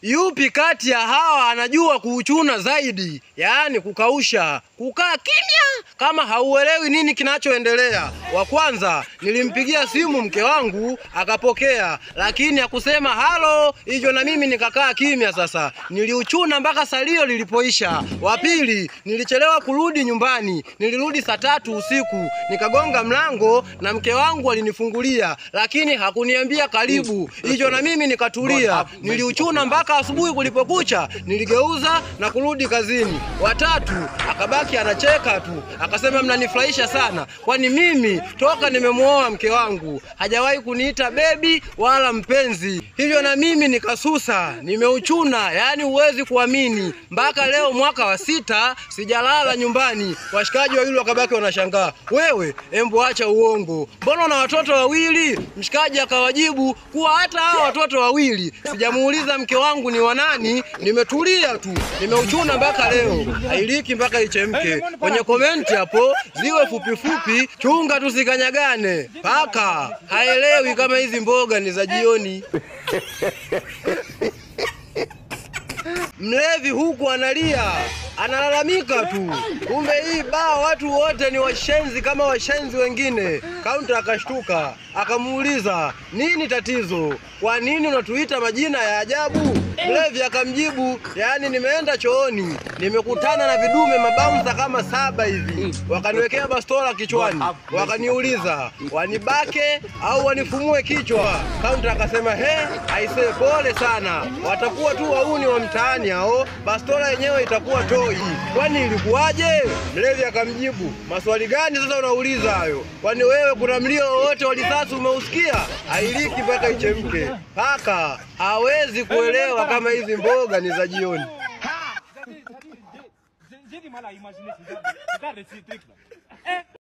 Yupi kati ya hawa anajua kuuchuna zaidi? Yaani kukausha, kukaa kimya kama hauelewi nini kinachoendelea. Wa kwanza nilimpigia simu mke wangu akapokea, lakini hakusema halo, hivyo na mimi nikakaa kimya. Sasa niliuchuna mpaka salio lilipoisha. Wa pili nilichelewa kurudi nyumbani, nilirudi saa 3 usiku, nikagonga mlango na mke wangu alinifungulia, lakini hakuniambia karibu, hivyo na mimi nikatulia. Niliuchuna mpaka asubuhi kulipokucha, niligeuza na kurudi kazini. Wa tatu akabaki anacheka tu, akasema mnanifurahisha sana, kwani mimi toka nimemuoa mke wangu hajawahi kuniita baby wala mpenzi. Hivyo na mimi nikasusa, nimeuchuna, yani huwezi kuamini, mpaka leo mwaka wa 6 sijalala nyumbani. Washikaji wawili wakabaki wanashangaa, wewe embo acha uongo, mbona una watoto wawili? Mshikaji akawajibu kuwa hata hao watoto wawili sijamuuliza mke wangu ni wanani, nimetulia tu, nimeuchuna mpaka leo. Hailiki mpaka ichemke. Kwenye komenti hapo ziwe fupi fupi, chunga tusikanyagane. Paka haelewi kama hizi mboga ni za jioni. Mlevi huku analia, analalamika tu, kumbe hii baa watu wote ni washenzi kama washenzi wengine. Kaunta akashtuka, akamuuliza nini tatizo, kwa nini unatuita majina ya ajabu? Mlevi akamjibu, yani nimeenda chooni, nimekutana na vidume mabamsa kama 7 hivi, wakaniwekea bastola kichwani, wakaniuliza wanibake au wanifumue kichwa. Kaunta akasema aisee, pole sana, watakuwa tu wauni wa mtaani hao, bastola yenyewe itakuwa toi. Kwani ilikuwaje? Mlevi akamjibu, maswali gani sasa unauliza hayo? Kwani wewe kuna mlio wote wa risasi umeusikia? Hailiki mpaka ichemke. Paka hawezi kuelewa kama hizi mboga ni za jioni.